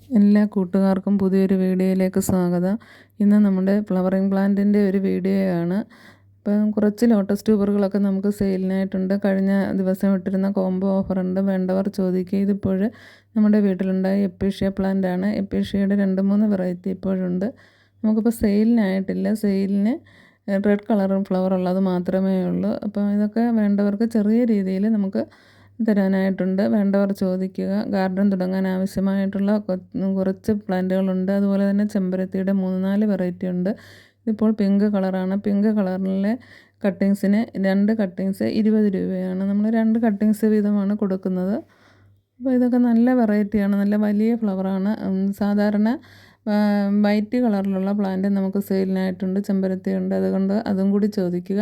എല്ലാ കൂട്ടുകാർക്കും പുതിയൊരു വീഡിയോയിലേക്ക് സ്വാഗതം. ഇന്ന് നമ്മുടെ ഫ്ലവറിങ് പ്ലാന്റിൻ്റെ ഒരു വീഡിയോയാണ്. ഇപ്പം കുറച്ച് ലോട്ടസ് ട്യൂബറുകളൊക്കെ നമുക്ക് സെയിലിനായിട്ടുണ്ട്. കഴിഞ്ഞ ദിവസം ഇട്ടിരുന്ന കോംബോ ഓഫറുണ്ട്, വേണ്ടവർ ചോദിക്കുക. ഇതിപ്പോൾ നമ്മുടെ വീട്ടിലുണ്ടായ എപ്പീഷ്യ പ്ലാന്റാണ്. എപ്പീഷ്യയുടെ 2-3 വെറൈറ്റി ഇപ്പോഴുണ്ട്. നമുക്കിപ്പോൾ സെയിലിനായിട്ടില്ല. സെയിലിന് റെഡ് കളർ ഫ്ലവർ ഉള്ളത് മാത്രമേ ഉള്ളൂ. അപ്പോൾ ഇതൊക്കെ വേണ്ടവർക്ക് ചെറിയ രീതിയിൽ നമുക്ക് തരാനായിട്ടുണ്ട്. വേണ്ടവർ ചോദിക്കുക. ഗാർഡൻ തുടങ്ങാൻ ആവശ്യമായിട്ടുള്ള കുറച്ച് പ്ലാന്റുകളുണ്ട്. അതുപോലെ തന്നെ ചെമ്പരത്തിയുടെ 3-4 വെറൈറ്റി ഉണ്ട്. ഇപ്പോൾ പിങ്ക് കളറാണ്. പിങ്ക് കളറിലെ കട്ടിങ്സിന് 2 കട്ടിങ്സ് 20 രൂപയാണ്. നമ്മൾ 2 കട്ടിങ്സ് വീതമാണ് കൊടുക്കുന്നത്. അപ്പോൾ ഇതൊക്കെ നല്ല വെറൈറ്റിയാണ്, നല്ല വലിയ ഫ്ലവറാണ്. സാധാരണ വൈറ്റ് കളറിലുള്ള പ്ലാന്റ് നമുക്ക് സെയിലിനായിട്ടുണ്ട്. ചെമ്പരത്തിയുണ്ട്, അതുകൊണ്ട് അതും കൂടി ചോദിക്കുക.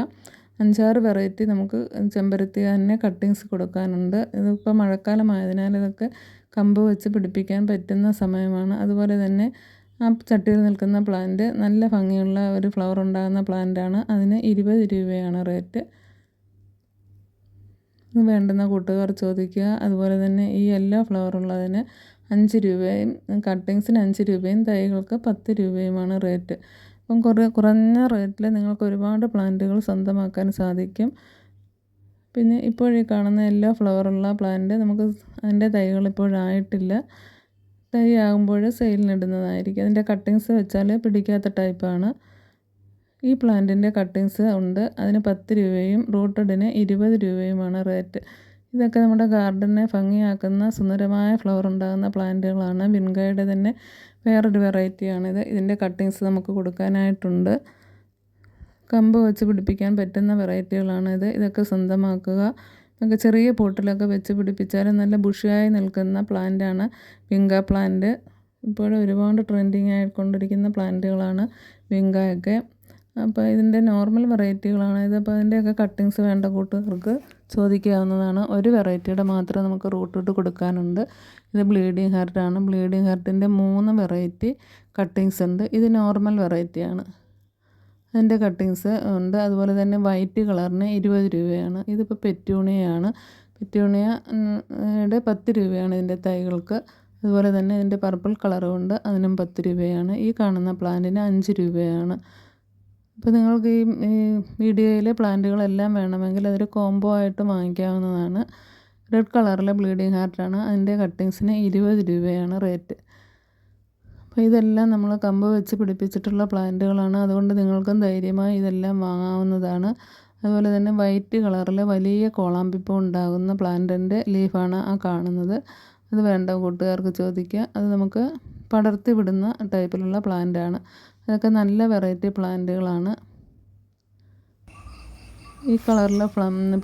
5-6 വെറൈറ്റി നമുക്ക് ചെമ്പരത്തി തന്നെ കട്ടിങ്സ് കൊടുക്കാനുണ്ട്. ഇതിപ്പോൾ മഴക്കാലമായതിനാൽ ഇതൊക്കെ കമ്പ് വെച്ച് പിടിപ്പിക്കാൻ പറ്റുന്ന സമയമാണ്. അതുപോലെ തന്നെ ആ ചട്ടിയിൽ നിൽക്കുന്ന പ്ലാന്റ് നല്ല ഭംഗിയുള്ള ഒരു ഫ്ലവർ ഉണ്ടാകുന്ന പ്ലാന്റാണ്. അതിന് 20 രൂപയാണ് റേറ്റ്. ഇത് വേണ്ടുന്ന കൂട്ടുകാർ ചോദിക്കുക. അതുപോലെ തന്നെ ഈ യെല്ലോ ഫ്ലവർ ഉള്ളതിന് 5 രൂപയും കട്ടിങ്സിന് 5 രൂപയും തൈകൾക്ക് 10 രൂപയുമാണ് റേറ്റ്. അപ്പം കുറഞ്ഞ റേറ്റിൽ നിങ്ങൾക്ക് ഒരുപാട് പ്ലാന്റുകൾ സ്വന്തമാക്കാൻ സാധിക്കും. പിന്നെ ഇപ്പോഴീ കാണുന്ന യെല്ലോ ഫ്ലവറുള്ള പ്ലാന്റ് നമുക്ക് അതിൻ്റെ തൈകൾ ഇപ്പോഴായിട്ടില്ല. തൈ ആകുമ്പോൾ സെയിലിനിടുന്നതായിരിക്കും. അതിൻ്റെ കട്ടിങ്സ് വെച്ചാൽ പിടിക്കാത്ത ടൈപ്പാണ്. ഈ പ്ലാന്റിൻ്റെ കട്ടിങ്സ് ഉണ്ട്, അതിന് 10 രൂപയും റൂട്ടഡിന് 20 രൂപയുമാണ് റേറ്റ്. ഇതൊക്കെ നമ്മുടെ ഗാർഡനെ ഭംഗിയാക്കുന്ന സുന്ദരമായ ഫ്ലവർ ഉണ്ടാകുന്ന പ്ലാന്റുകളാണ്. വിൻഗയുടെ തന്നെ വേറൊരു വെറൈറ്റിയാണിത്. ഇതിൻ്റെ കട്ടിങ്സ് നമുക്ക് കൊടുക്കാനായിട്ടുണ്ട്. കമ്പ് വെച്ച് പിടിപ്പിക്കാൻ പറ്റുന്ന വെറൈറ്റികളാണിത്. ഇതൊക്കെ സ്വന്തമാക്കുക. നമുക്ക് ചെറിയ പോട്ടിലൊക്കെ വെച്ച് പിടിപ്പിച്ചാലും നല്ല ബുഷിയായി നിൽക്കുന്ന പ്ലാന്റാണ് വിങ്ക പ്ലാന്റ്. ഇപ്പോൾ ഒരുപാട് ട്രെൻഡിങ് ആയിക്കൊണ്ടിരിക്കുന്ന പ്ലാന്റുകളാണ് വിങ്കയൊക്കെ. അപ്പോൾ ഇതിൻ്റെ നോർമൽ വെറൈറ്റികളാണ് ഇത്. അപ്പോൾ അതിൻ്റെയൊക്കെ കട്ടിങ്സ് വേണ്ട കൂട്ടുകാർക്ക് ചോദിക്കാവുന്നതാണ്. ഒരു വെറൈറ്റിയുടെ മാത്രം നമുക്ക് റൂട്ടിട്ട് കൊടുക്കാനുണ്ട്. ഇത് ബ്ലീഡിങ് ഹാർട്ടാണ്. ബ്ലീഡിങ് ഹാർട്ടിൻ്റെ 3 വെറൈറ്റി കട്ടിങ്സ് ഉണ്ട്. ഇത് നോർമൽ വെറൈറ്റിയാണ്. അതിൻ്റെ കട്ടിങ്സ് ഉണ്ട്. അതുപോലെ തന്നെ വൈറ്റ് കളറിന് 20 രൂപയാണ്. ഇതിപ്പോൾ പെറ്റൂണിയയാണ്. പെറ്റൂണിയയുടെ 10 രൂപയാണ് ഇതിൻ്റെ തൈകൾക്ക്. അതുപോലെ തന്നെ ഇതിൻ്റെ പർപ്പിൾ കളറും ഉണ്ട്, അതിനും 10 രൂപയാണ്. ഈ കാണുന്ന പ്ലാന്റിന് 5 രൂപയാണ്. അപ്പോൾ നിങ്ങൾക്ക് ഈ വീഡിയോയിലെ പ്ലാന്റുകളെല്ലാം വേണമെങ്കിൽ അതൊരു കോംബോ ആയിട്ട് വാങ്ങിക്കാവുന്നതാണ്. റെഡ് കളറിലെ ബ്ലീഡിങ് ഹാർട്ടാണ്. അതിൻ്റെ കട്ടിങ്സിന് 20 രൂപയാണ് റേറ്റ്. അപ്പോൾ ഇതെല്ലാം നമ്മൾ കമ്പ് വെച്ച് പിടിപ്പിച്ചിട്ടുള്ള പ്ലാന്റുകളാണ്. അതുകൊണ്ട് നിങ്ങൾക്കും ധൈര്യമായി ഇതെല്ലാം വാങ്ങാവുന്നതാണ്. അതുപോലെ തന്നെ വൈറ്റ് കളറിൽ വലിയ കോളാമ്പിപ്പൂ ഉണ്ടാകുന്ന പ്ലാന്റിൻ്റെ ലീഫാണ് ആ കാണുന്നത്. അത് വേണ്ട കൂട്ടുകാർക്ക് ചോദിക്കുക. അത് നമുക്ക് പടർത്തി വിടുന്ന ടൈപ്പിലുള്ള പ്ലാന്റാണ്. അതൊക്കെ നല്ല വെറൈറ്റി പ്ലാന്റുകളാണ്. ഈ കളറിലെ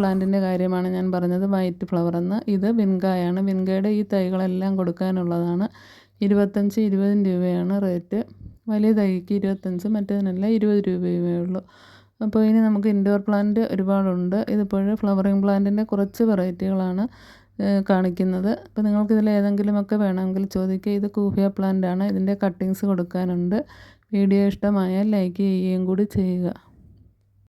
പ്ലാന്റിൻ്റെ കാര്യമാണ് ഞാൻ പറഞ്ഞത്, വൈറ്റ് ഫ്ലവർ എന്ന്. ഇത് വിൻഗായാണ്. വിൻഗയുടെ ഈ തൈകളെല്ലാം കൊടുക്കാനുള്ളതാണ്. 25-20 രൂപയാണ് റേറ്റ്. വലിയ തൈക്ക് 25, മറ്റേതിനെല്ലാം 20 രൂപയേ ഉള്ളൂ. അപ്പോൾ ഇനി നമുക്ക് ഇൻഡോർ പ്ലാന്റ് ഒരുപാടുണ്ട്. ഇതിപ്പോൾ ഫ്ലവറിങ് പ്ലാന്റിൻ്റെ കുറച്ച് വെറൈറ്റികളാണ് കാണിക്കുന്നത്. അപ്പോൾ നിങ്ങൾക്കിതിൽ ഏതെങ്കിലുമൊക്കെ വേണമെങ്കിൽ ചോദിക്കുക. ഇത് കൂഫിയ പ്ലാന്റാണ്. ഇതിൻ്റെ കട്ടിങ്സ് കൊടുക്കാനുണ്ട്. വീഡിയോ ഇഷ്ടമായാൽ ലൈക്ക് ചെയ്യുകയും കൂടി ചെയ്യുക.